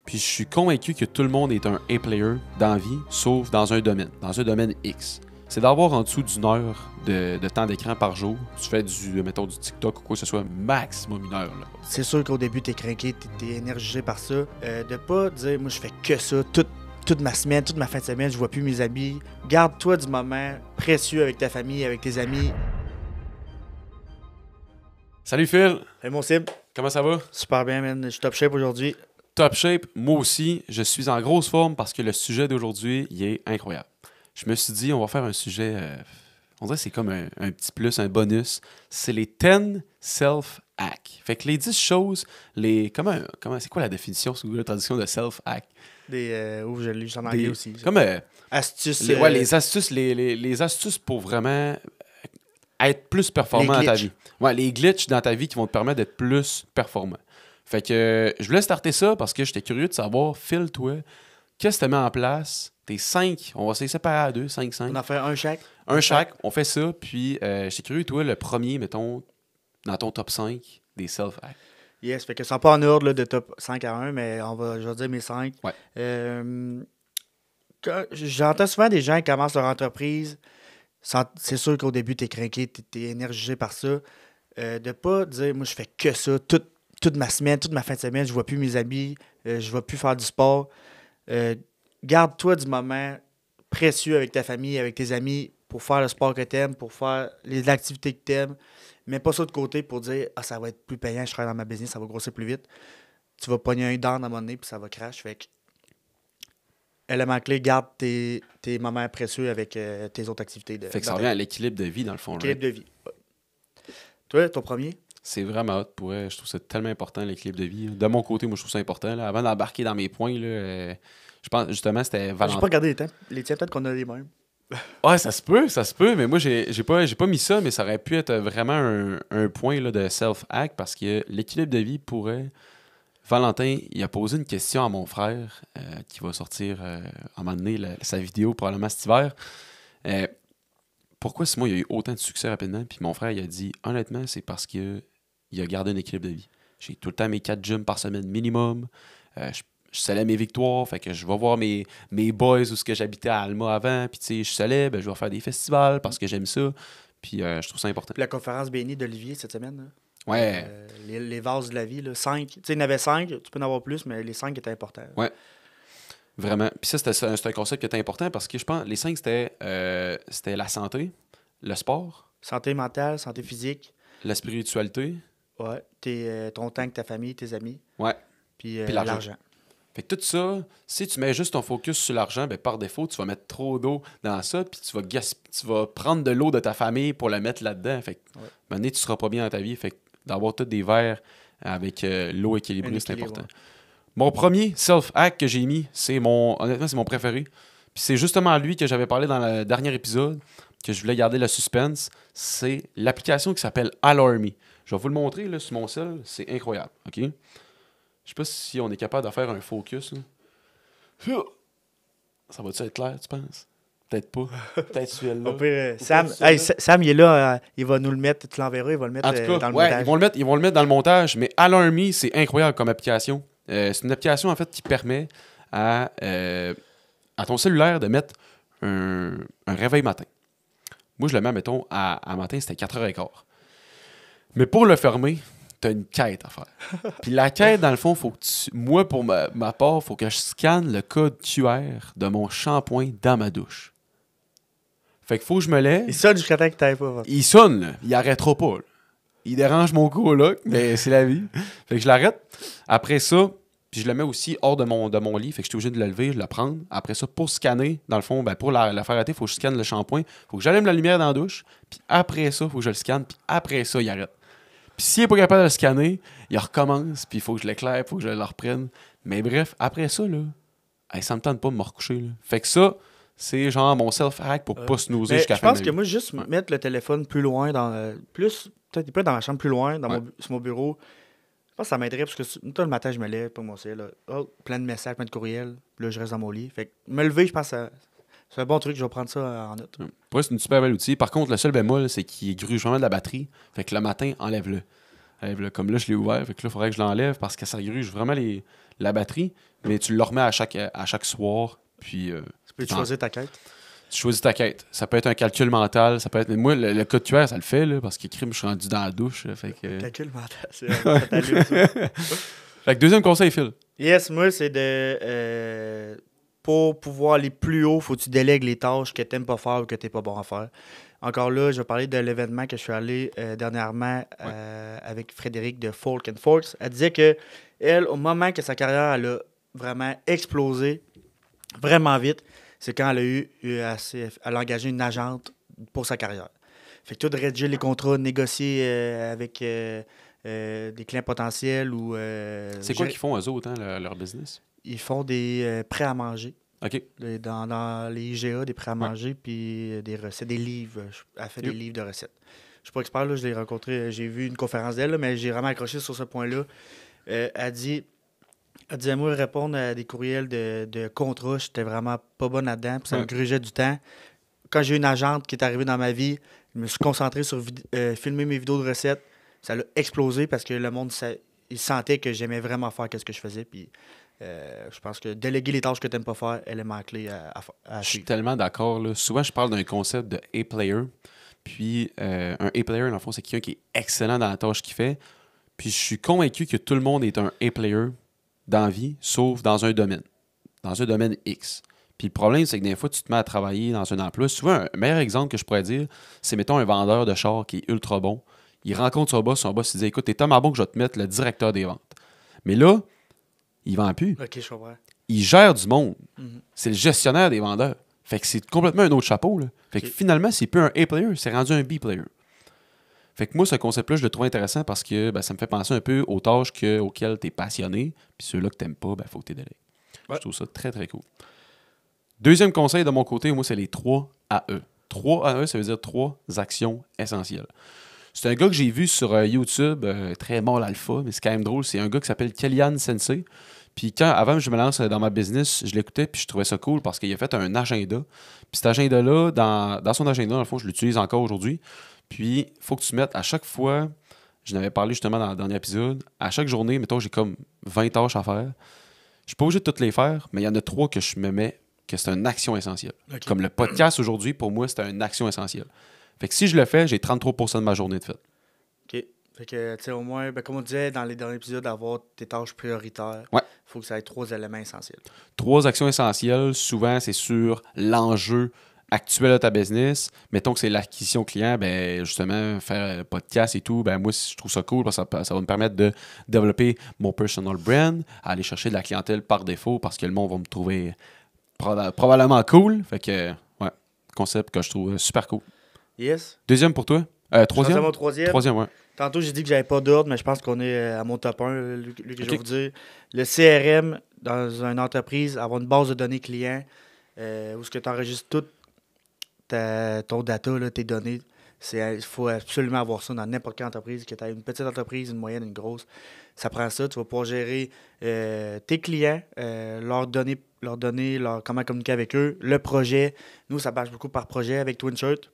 Puis je suis convaincu que tout le monde est un A-player dans la vie, sauf dans un domaine X. C'est d'avoir en dessous d'une heure de temps d'écran par jour. Tu fais mettons, du TikTok ou quoi que ce soit, maximum une heure. Là. C'est sûr qu'au début, t'es craqué, t'es énergisé par ça. De pas dire, moi, je fais que ça toute ma semaine, toute ma fin de semaine, je vois plus mes amis. Garde-toi du moment précieux avec ta famille, avec tes amis. Salut Phil! Hey, mon Sim, Comment ça va? super bien, man. Je suis top shape aujourd'hui. Top shape, moi aussi, je suis en grosse forme parce que le sujet d'aujourd'hui, il est incroyable. Je me suis dit, on va faire un sujet, on dirait que c'est comme un petit plus, un bonus. C'est les 10 self-hacks. Fait que les 10 choses, c'est quoi la définition sur Google Traduction de self-hack? Je l'ai juste en anglais aussi. Ça. Comme Astuces. les astuces, les astuces pour vraiment être plus performant dans ta vie. Ouais, les glitches dans ta vie qui vont te permettre d'être plus performant. Fait que je voulais starter ça parce que j'étais curieux de savoir, Phil, toi, qu'est-ce que tu mets en place? T'es 5, on va essayer séparer à 2, 5. On en fait un chaque. Un chaque, on fait ça, puis j'étais curieux, toi, le premier, mettons, dans ton top 5 des self-hacks. Yes, fait que c'est pas en ordre là, de top 5 à 1, mais je vais dire mes 5. Ouais. J'entends souvent des gens qui commencent leur entreprise. C'est sûr qu'au début, t'es craqué, t'es énergisé par ça. De pas dire, moi, je fais que ça toute ma semaine, toute ma fin de semaine, je vois plus mes amis, je vais plus faire du sport. Garde-toi du moment précieux avec ta famille, avec tes amis, pour faire le sport que t'aimes, pour faire les activités que t'aimes. Mets pas ça de côté pour dire, ah, ça va être plus payant, je travaille dans ma business, ça va grossir plus vite. Tu vas pogner un down à un moment donné, puis ça va crash. Fait que, élément clé, garde tes moments précieux avec tes autres activités. Fait que ça revient à l'équilibre de vie, dans le fond. L'équilibre de vie. Ouais. Toi, ton premier? C'est vraiment hot pour elle. Je trouve ça tellement important, l'équilibre de vie. De mon côté, moi, je trouve ça important. Là. Avant d'embarquer dans mes points, là, je pense, justement, c'était Valentin. J'ai pas regardé les temps. Les tiens, peut-être qu'on a les mêmes. Ouais, ça se peut, mais moi, j'ai pas mis ça, mais ça aurait pu être vraiment un point là, de self-hack parce que l'équilibre de vie pourrait... Valentin, il a posé une question à mon frère qui va sortir à un moment donné sa vidéo probablement cet hiver. Pourquoi Simon il a eu autant de succès rapidement? Puis mon frère il a dit, honnêtement, c'est parce qu'il a gardé un équilibre de vie. J'ai tout le temps mes 4 gyms par semaine minimum. Je célèbre mes victoires, fait que je vais voir mes boys où ce que j'habitais à Alma avant, puis tu sais, je célèbre, je vais faire des festivals parce que j'aime ça, puis je trouve ça important. Puis la conférence bénie d'Olivier cette semaine, là. Ouais. Les vases de la vie, là, 5. Tu sais, il y en avait 5, tu peux en avoir plus, mais les 5 étaient importants. Ouais. Vraiment. Puis ça, c'est un concept qui était important parce que je pense les 5, c'était la santé, le sport, Santé mentale, santé physique. la spiritualité. Ouais. Ton temps avec ta famille, tes amis. Ouais. Puis l'argent. l'argent. Fait que tout ça, si tu mets juste ton focus sur l'argent, ben par défaut, tu vas mettre trop d'eau dans ça, puis tu vas prendre de l'eau de ta famille pour la mettre là-dedans. Fait que, un moment donné, tu seras pas bien dans ta vie. Fait que d'avoir tous des verres avec l'eau équilibrée, c'est important. Ouais. Mon premier self-hack que j'ai mis, honnêtement, c'est mon préféré. Puis c'est justement lui que j'avais parlé dans le dernier épisode, que je voulais garder le suspense. C'est l'application qui s'appelle Alarmy. Je vais vous le montrer là, sur mon cell. C'est incroyable. OK? Je sais pas si on est capable de faire un focus. Là. Ça va-tu être clair, tu penses? Peut-être pas. Peut-être celui-là. Sam, il est là. Il va nous le mettre. Tu l'enverras. Il va le mettre en tout cas, dans le montage. Ils vont le mettre dans le montage. Mais Alarmy, c'est incroyable comme application. C'est une application, en fait, qui permet à ton cellulaire de mettre un réveil matin. Moi, je le mets, mettons, à matin, c'était 4h15. Mais pour le fermer, tu as une quête à faire. Puis la quête, dans le fond, faut que moi, pour ma part, il faut que je scanne le code QR de mon shampoing dans ma douche. Fait qu'il faut que je me lève. Il sonne jusqu'à temps que tu n'ailles pas. Il sonne, là. Il arrêtera pas. Là. Il dérange mon coloc, mais c'est la vie. Fait que je l'arrête. Après ça, puis je le mets aussi hors de mon lit. Fait que je suis obligé de le lever, de le prendre. Après ça, pour scanner, dans le fond, pour la faire arrêter, il faut que je scanne le shampoing. Il faut que j'allume la lumière dans la douche. Puis après ça, il faut que je le scanne. Puis après ça, il arrête. Puis s'il n'est pas capable de le scanner, il recommence. Puis il faut que je l'éclaire, il faut que je le reprenne. Mais bref, après ça, là, ça me tente pas de me recoucher. Là. Fait que ça, c'est genre mon self-hack pour pas snoozer jusqu'à la fin. Je pense que moi, juste mettre le téléphone plus loin, peut-être pas dans ma chambre plus loin, sur mon bureau, je pense que ça m'aiderait parce que le matin, je me lève, pas mon ciel, plein de messages, plein de courriels, là, je reste dans mon lit. Fait que me lever, je pense que c'est un bon truc, je vais prendre ça en note. Pour moi, c'est une super belle outil. Par contre, le seul bémol, c'est qu'il gruge vraiment de la batterie. Fait que le matin, enlève-le. Là, comme là, je l'ai ouvert. Fait que là, il faudrait que je l'enlève parce que ça gruge vraiment la batterie. Mais tu le remets à chaque soir. Puis Tu peux choisir ta quête. tu choisis ta quête. Ça peut être un calcul mental. Ça peut être. Mais moi, le code QR, ça le fait, là, parce que crime, je suis rendu dans la douche. Là, fait que... Calcul mental, c'est ça t'allume, ça. Fait que deuxième conseil, Phil. Yes, moi, c'est de. Pour pouvoir aller plus haut, faut que tu délègues les tâches que tu n'aimes pas faire ou que tu n'es pas bon à faire. Encore là, je vais parler de l'événement que je suis allé dernièrement avec Frédéric de Folk and Forks. Elle disait que elle, au moment que sa carrière elle a vraiment explosé, vraiment vite, c'est quand elle a engagé une agente pour sa carrière. Fait que tout de rédiger les contrats, négocier avec des clients potentiels ou... C'est quoi qu'ils font, eux autres, hein, leur business? Ils font des prêts à manger. OK. Dans les IGA, des prêts à manger, puis des recettes, des livres. Elle fait des livres de recettes. Je suis pas expert, là, je l'ai rencontré, j'ai vu une conférence d'elle, là, mais j'ai vraiment accroché sur ce point-là. Elle dit à moi répondre à des courriels de contrats, j'étais vraiment pas bonne là-dedans, puis ça me grugeait du temps. Quand j'ai eu une agente qui est arrivée dans ma vie, je me suis concentré sur filmer mes vidéos de recettes. Ça a explosé parce que le monde, il sentait que j'aimais vraiment faire ce que je faisais, puis... je pense que déléguer les tâches que tu n'aimes pas faire, élément clé à Je suis suivre. tellement d'accord. Là. Souvent, je parle d'un concept de A-player. Puis, un A-player, dans le fond, c'est quelqu'un qui est excellent dans la tâche qu'il fait. Puis, je suis convaincu que tout le monde est un A-player dans la vie, sauf dans un domaine. Dans un domaine X. Puis, le problème, c'est que des fois, tu te mets à travailler dans un emploi. Souvent, un meilleur exemple que je pourrais dire, c'est, mettons, un vendeur de char qui est ultra bon. Il rencontre son boss, il dit « Écoute, t'es tellement bon que je vais te mettre le directeur des ventes. » Mais là, il vend plus. Ok, je comprends. Il gère du monde. Mhm. C'est le gestionnaire des vendeurs. Fait que c'est complètement un autre chapeau. Là. Fait que finalement, c'est plus un A-player, c'est rendu un B-player. Fait que moi, ce concept-là, je le trouve intéressant parce que ça me fait penser un peu aux tâches auxquelles tu es passionné. Puis ceux-là que tu n'aimes pas, il faut que tu délègues. Je trouve ça très, très cool. Deuxième conseil de mon côté, moi, c'est les 3 AE. 3 AE, ça veut dire 3 actions essentielles. C'est un gars que j'ai vu sur YouTube, très bon l'alpha, mais c'est quand même drôle. C'est un gars qui s'appelle Kellyanne Sensei. Puis avant que je me lance dans ma business, je l'écoutais puis je trouvais ça cool parce qu'il a fait un agenda. Puis cet agenda-là, dans son agenda, dans le fond, je l'utilise encore aujourd'hui. Puis il faut que tu mettes à chaque fois, je n'avais parlé justement dans le dernier épisode, à chaque journée, mettons, j'ai comme 20 tâches à faire. Je suis pas obligé de toutes les faire, mais il y en a 3 que je me mets que c'est une action essentielle. Okay. Comme le podcast aujourd'hui, pour moi, c'est une action essentielle. Fait que si je le fais, j'ai 33% de ma journée de fait. OK. Fait que, tu sais, au moins, comme on disait dans les derniers épisodes, d'avoir tes tâches prioritaires, il faut que ça ait 3 éléments essentiels. 3 actions essentielles, souvent, c'est sur l'enjeu actuel de ta business. Mettons que c'est l'acquisition client, ben justement, faire un podcast et tout, ben moi, je trouve ça cool parce que ça va me permettre de développer mon personal brand, aller chercher de la clientèle par défaut parce que le monde va me trouver probablement cool. Fait que, ouais, concept que je trouve super cool. Yes. Deuxième pour toi? Troisième? Mon troisième. Troisième, ouais. Tantôt, j'ai dit que j'avais pas d'ordre, mais je pense qu'on est à mon top 1, lui, que je vais vous dire. Le CRM dans une entreprise, avoir une base de données clients, où ce que tu enregistres tout ton data, là, tes données. Il faut absolument avoir ça dans n'importe quelle entreprise, que tu aies une petite entreprise, une moyenne, une grosse. Ça prend ça. Tu vas pouvoir gérer tes clients, leur donner comment communiquer avec eux, le projet. Nous, ça marche beaucoup par projet avec TwinShirt.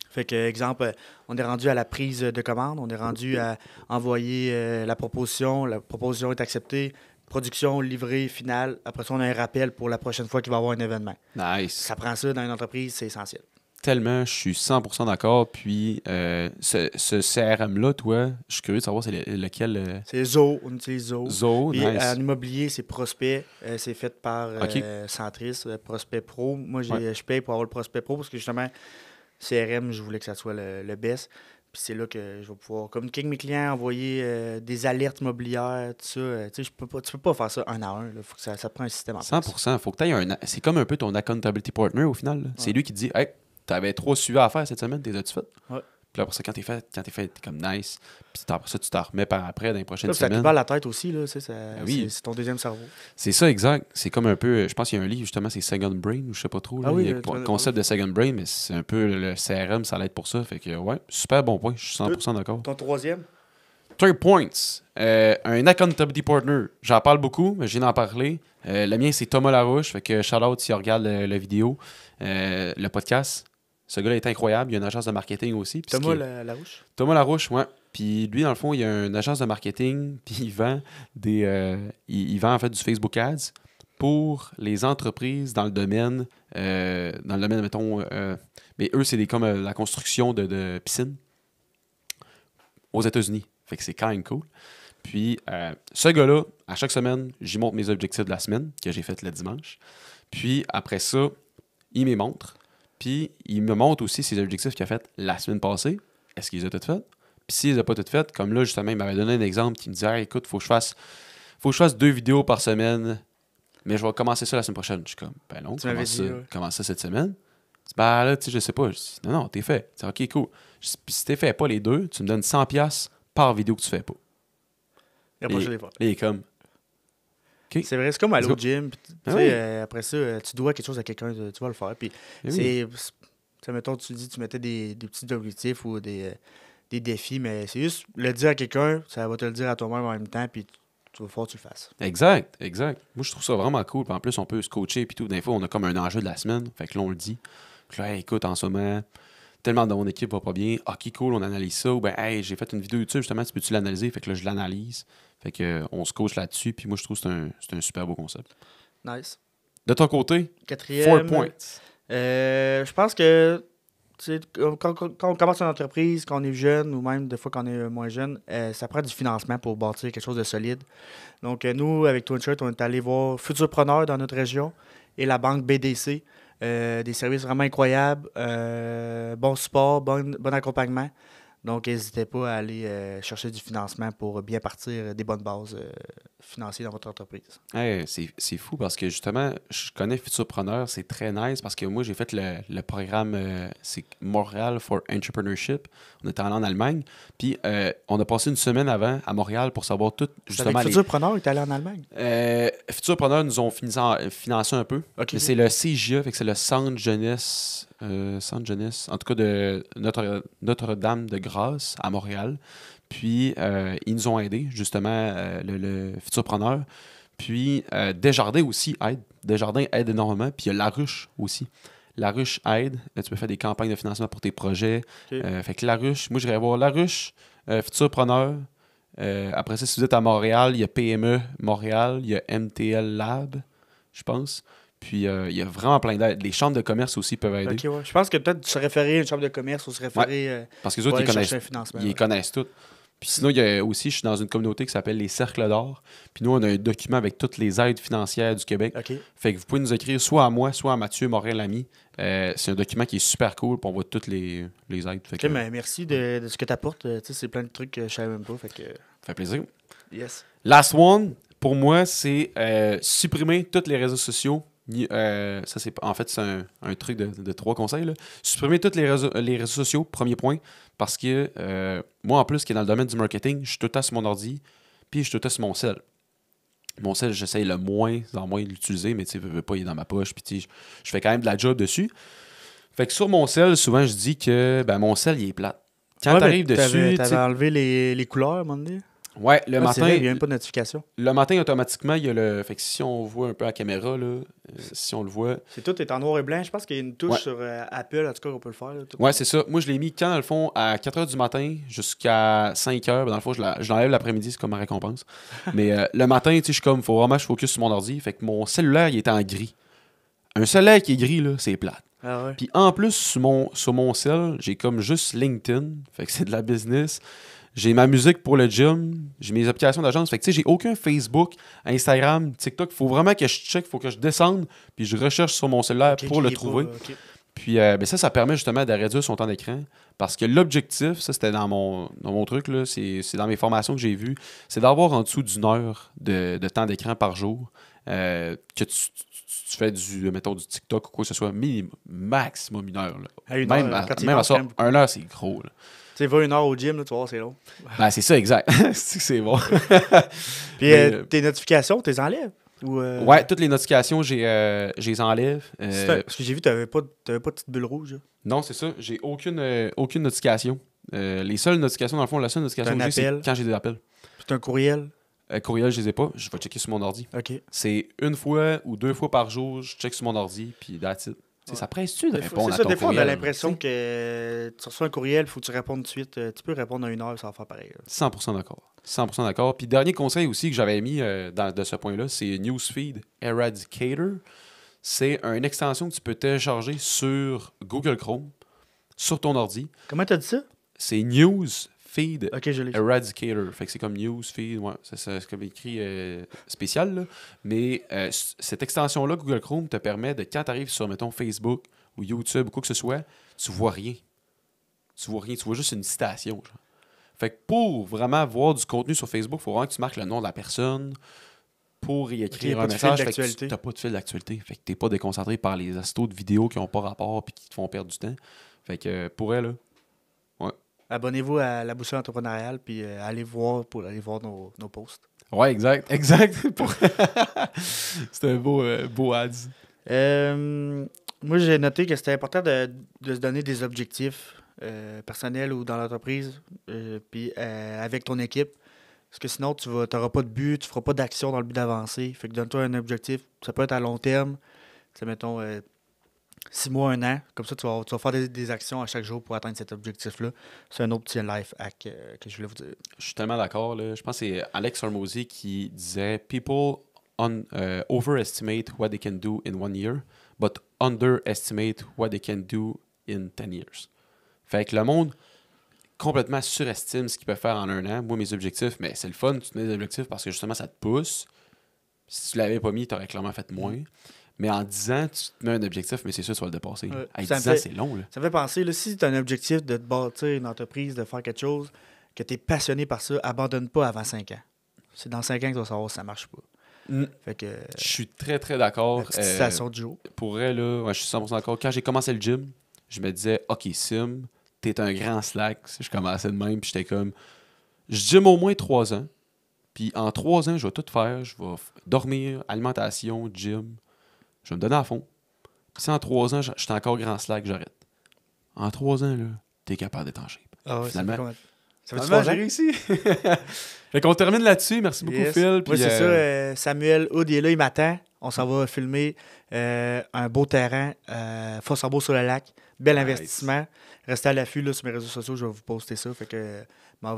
Fait que, exemple, on est rendu à la prise de commande, on est rendu à envoyer la proposition est acceptée, production, livrée, finale. Après ça, on a un rappel pour la prochaine fois qu'il va y avoir un événement. Nice. Ça prend ça dans une entreprise, c'est essentiel. Tellement, je suis 100% d'accord. Puis, ce CRM-là, toi, je suis curieux de savoir c'est lequel. C'est Zoho, on utilise Zoho. Zoho, puis, nice. En immobilier, c'est Prospect. C'est fait par Centris, Prospect Pro. Moi, je paye pour avoir le Prospect Pro parce que justement, CRM, je voulais que ça soit le best. Puis c'est là que je vais pouvoir communiquer avec mes clients, envoyer des alertes immobilières, tout ça. Tu peux pas faire ça un à un. Il faut que ça prend un système en place. 100%. Faut que tu aies c'est comme un peu ton accountability partner au final. Ouais. C'est lui qui te dit « Hey, t'avais 3 suivis à faire cette semaine, t'es as-tu fait? » Ouais. Puis après ça, quand t'es fait, t'es comme nice. Puis après ça, tu t'en remets par après dans les prochaines semaines. Ça te bat la tête aussi, là. Oui. C'est ton deuxième cerveau. C'est ça, exact. C'est comme un peu, je pense qu'il y a un livre, justement, c'est Second Brain, ou je sais pas trop. Là. Ah oui, il y a le concept de Second Brain, mais c'est un peu le CRM, ça l'aide pour ça. Fait que, ouais, super bon point. Je suis 100% d'accord. Ton troisième? 3 points. Un accountability partner. J'en parle beaucoup, mais je viens d'en parler. Le mien, c'est Thomas Larouche. Fait que shout-out si on regarde la vidéo, le podcast. Ce gars-là est incroyable. Il y a une agence de marketing aussi. Thomas Larouche? Thomas Larouche, ouais. Puis lui, dans le fond, il a une agence de marketing, puis il vend il vend en fait du Facebook Ads pour les entreprises dans le domaine, mettons, mais eux, c'est comme la construction de piscines aux États-Unis. Fait que c'est quand même cool. Puis, ce gars-là, à chaque semaine, j'y montre mes objectifs de la semaine, que j'ai fait le dimanche. Puis, après ça, il me montre. Puis, il me montre aussi ses objectifs qu'il a fait la semaine passée. Est-ce qu'il les a tous faits? Puis, s'il les a pas tous faits, comme là, justement, il m'avait donné un exemple qui me disait hey, écoute, faut que je fasse 2 vidéos par semaine, mais je vais commencer ça la semaine prochaine. Je suis comme, ben non, commence ça cette semaine. Ben là, tu sais, je sais pas. Je dis, non, t'es fait. C'est ok, cool. Puis, si t'es fait pas les deux, tu me donnes 100$ par vidéo que tu fais pas. Et moi, je les vois. Et il est comme. Okay. C'est vrai, c'est comme aller au gym. Après ça, tu dois quelque chose à quelqu'un, tu vas le faire. Puis mettons, tu dis, tu mettais des petits objectifs ou des défis, mais c'est juste le dire à quelqu'un, ça va te le dire à toi-même en même temps, puis tu vas faire, tu le fasses. Exact. Moi, je trouve ça vraiment cool. Puis en plus, on peut se coacher, puis tout. Des fois, on a comme un enjeu de la semaine. Fait que là, on le dit. Puis là, hey, écoute, en ce moment, tellement de mon équipe va pas bien. Ok, cool, on analyse ça. Ou ben, hey, j'ai fait une vidéo YouTube, justement, tu peux-tu l'analyser? Fait que là, je l'analyse. Fait que on se coach là-dessus. Puis moi, je trouve que c'est un super beau concept. Nice. De ton côté, 4e. 4 points. Je pense que quand on commence une entreprise, quand on est jeune ou même des fois quand on est moins jeune, ça prend du financement pour bâtir quelque chose de solide. Donc, nous, avec TwinShirt, on est allé voir Futurpreneur dans notre région et la banque BDC. Des services vraiment incroyables, bon support, bon accompagnement. Donc, n'hésitez pas à aller chercher du financement pour bien partir des bonnes bases financières dans votre entreprise. Hey, c'est fou parce que justement, je connais Futurpreneur, c'est très nice parce que moi, j'ai fait le programme, c'est Montréal for Entrepreneurship. On était allé en Allemagne. Puis, on a passé une semaine avant à Montréal pour savoir tout. Justement, Futurpreneur est allé en Allemagne? Futurpreneur nous ont financé un peu. Okay. Mais c'est le CJE, fait que c'est le Centre Jeunesse, en tout cas de Notre-Dame de Grâce à Montréal. Puis, ils nous ont aidés, justement, le Futurpreneur. Puis, Desjardins aussi aide. Desjardins aide énormément. Puis, il y a La Ruche aussi. La Ruche aide. Tu peux faire des campagnes de financement pour tes projets. Okay. Fait que La Ruche, moi, j'irais voir La Ruche, Futurpreneur. Après ça, si vous êtes à Montréal, il y a PME Montréal, il y a MTL Lab, je pense. Puis, il y a vraiment plein d'aides. Les chambres de commerce aussi peuvent aider. Okay, ouais. Je pense que peut-être se référer à une chambre de commerce ou se référer parce que les autres, ils connaissent tout. Puis sinon, il y a aussi, je suis dans une communauté qui s'appelle les Cercles d'Or. Puis nous, on a un document avec toutes les aides financières du Québec. Okay. Fait que vous pouvez nous écrire soit à moi, soit à Mathieu Morel-Lamy. C'est un document qui est super cool, puis on voit toutes les aides. Fait que, mais merci de ce que tu apportes. C'est plein de trucs que je savais même pas. Ça fait plaisir. Yes. Last one, pour moi, c'est supprimer tous les réseaux sociaux. Ça, c'est en fait, c'est un truc de 3 conseils. Là. Supprimer tous les réseaux sociaux, premier point. Parce que moi, en plus, qui est dans le domaine du marketing, je suis tout le temps sur mon ordi, puis je suis tout le temps sur mon cell. Mon cell, j'essaye le moins de l'utiliser, mais tu sais, veux pas, il est dans ma poche, puis je fais quand même de la job dessus. Fait que sur mon cell, souvent, je dis que mon cell, il est plate. Quand t'arrives dessus... T'avais enlevé les couleurs à un moment donné? Ouais, le matin... Vrai, il n'y a même pas de notification. Le matin, automatiquement, il y a le... Fait que si on voit un peu à la caméra, là, si on le voit... Tout est en noir et blanc. Je pense qu'il y a une touche sur Apple, en tout cas, qu'on peut le faire. Là, ouais, c'est ça. Moi, je l'ai mis quand, dans le fond, à 4h du matin jusqu'à 5h. Dans le fond, je l'enlève l'après-midi, c'est comme ma récompense. Mais le matin, tu sais, je suis comme, faut vraiment que je focus sur mon ordi. Fait que mon cellulaire, il est en gris. Un cellulaire qui est gris, là, c'est plate. Ah ouais. Puis en plus, sur mon cell, j'ai comme juste LinkedIn. Fait que c'est de la business. J'ai ma musique pour le gym. J'ai mes applications d'agence. Fait que tu sais, j'ai aucun Facebook, Instagram, TikTok. Il faut vraiment que je check, il faut que je descende. Puis je recherche sur mon cellulaire pour le trouver. Puis ça permet justement de réduire son temps d'écran. Parce que l'objectif, ça c'était dans mon truc, là, c'est dans mes formations que j'ai vues, c'est d'avoir en dessous d'une heure de temps d'écran par jour. Que tu fais mettons, du TikTok ou quoi que ce soit, maximum 1 heure. Là. Même à ça, 1 heure, c'est gros. Là. Tu sais, va 1 heure au gym, là, tu vas voir, c'est long. Ben, c'est ça, exact. c'est bon. Puis tes notifications, tu les enlèves? Ouais, toutes les notifications, je les enlève. Parce que j'ai vu, tu n'avais pas de petite bulle rouge. Là. Non, c'est ça. J'ai aucune notification. Les seules notifications, dans le fond, la seule notification que j'ai, c'est quand j'ai des appels. C'est un courriel? Courriel, je les ai pas. Je vais checker sur mon ordi. OK. C'est 1 fois ou 2 fois par jour, je check sur mon ordi, puis that's it. Ouais. Ça presse-tu de répondre c'est à ça, ton des fois, on a courriel? l'impression que tu reçois un courriel, il faut que tu répondes tout de suite. Tu peux répondre en 1 heure, ça va faire pareil. Là. 100% d'accord. 100% d'accord. Puis dernier conseil aussi que j'avais mis de ce point-là, c'est Newsfeed Eradicator. C'est une extension que tu peux télécharger sur Google Chrome, sur ton ordi. Comment t'as dit ça? C'est Newsfeed Ok, je l'ai. Eradicator. Fait que c'est comme Newsfeed, ouais, c'est comme écrit spécial. Là. Mais cette extension-là, Google Chrome, te permet de, quand tu arrives sur, mettons, Facebook ou YouTube ou quoi que ce soit, tu vois rien. Tu vois rien, tu vois juste une citation. Genre. Fait que pour vraiment voir du contenu sur Facebook, il faut vraiment que tu marques le nom de la personne pour y écrire un message. Fait que tu n'as pas de fil d'actualité. Fait que tu n'es pas déconcentré par les astos de vidéos qui n'ont pas rapport et qui te font perdre du temps. Fait que pour elle, là, ouais. Abonnez-vous à la boussole entrepreneuriale puis allez voir nos posts. Ouais, exact. C'est un beau ads. Moi, j'ai noté que c'était important de se donner des objectifs personnels ou dans l'entreprise, puis avec ton équipe. Parce que sinon, tu n'auras pas de but, tu ne feras pas d'action dans le but d'avancer. Fait que donne-toi un objectif. Ça peut être à long terme. C'est, mettons, 6 mois, 1 an. Comme ça, tu vas faire des actions à chaque jour pour atteindre cet objectif-là. C'est un autre petit life hack que je voulais vous dire. Je suis tellement d'accord. Là. Je pense que c'est Alex Hormozy qui disait « People overestimate what they can do in 1 year, but underestimate what they can do in 10 years. » Fait que le monde complètement surestime ce qu'il peut faire en 1 an. Moi, mes objectifs, mais c'est le fun, tu te mets des objectifs parce que justement, ça te pousse. Si tu l'avais pas mis, tu aurais clairement fait moins. Mais en 10 ans, tu te mets un objectif, mais c'est sûr que tu vas le dépasser. Ouais. 10 ans, c'est long. Là. Ça me fait penser, là, si tu as un objectif de te bâtir une entreprise, de faire quelque chose, que tu es passionné par ça, abandonne pas avant 5 ans. C'est dans 5 ans que tu vas savoir si ça marche pas. Fait que, je suis très, très d'accord. citation du jour. Pour vrai, là, je suis 100% d'accord. Quand j'ai commencé le gym, je me disais, OK, Sim, t'es un grand slack. Je commençais de même, puis j'étais comme, je gym au moins 3 ans. Puis en 3 ans, je vais tout faire. Je vais dormir, alimentation, gym. Je vais me donner à fond. Puis si en 3 ans, j'étais encore grand slack, j'arrête. En 3 ans, là, t'es capable d'être en shape. Ah ouais, finalement, ça fait 3 j'ai ans? réussi. Fait qu'on termine là-dessus. Merci beaucoup, Phil. Oui, c'est ça. Samuel Hood est là, il m'attend. On s'en va filmer un beau terrain, Fossambeau sur le lac. Bel investissement. Restez à l'affût là, sur mes réseaux sociaux, je vais vous poster ça. Fait que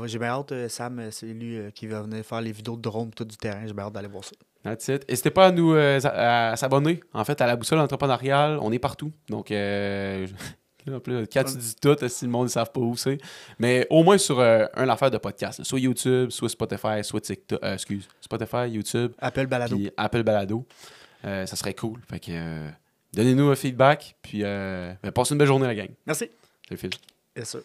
j'ai bien hâte. Sam, c'est lui qui va venir faire les vidéos de drone tout du terrain. J'ai bien hâte d'aller voir ça. That's it. N'hésitez pas à s'abonner. En fait, à la boussole entrepreneuriale, on est partout. Donc, quand tu dis tout, si le monde ne savent pas où c'est. Mais au moins sur une affaire de podcast. Là. Soit YouTube, soit Spotify, soit TikTok. Spotify, YouTube. Apple Balado. Puis Apple Balado. Ça serait cool. Fait que donnez-nous un feedback. Puis passez une belle journée, la gang. Merci. Salut, Phil. Yes, sir.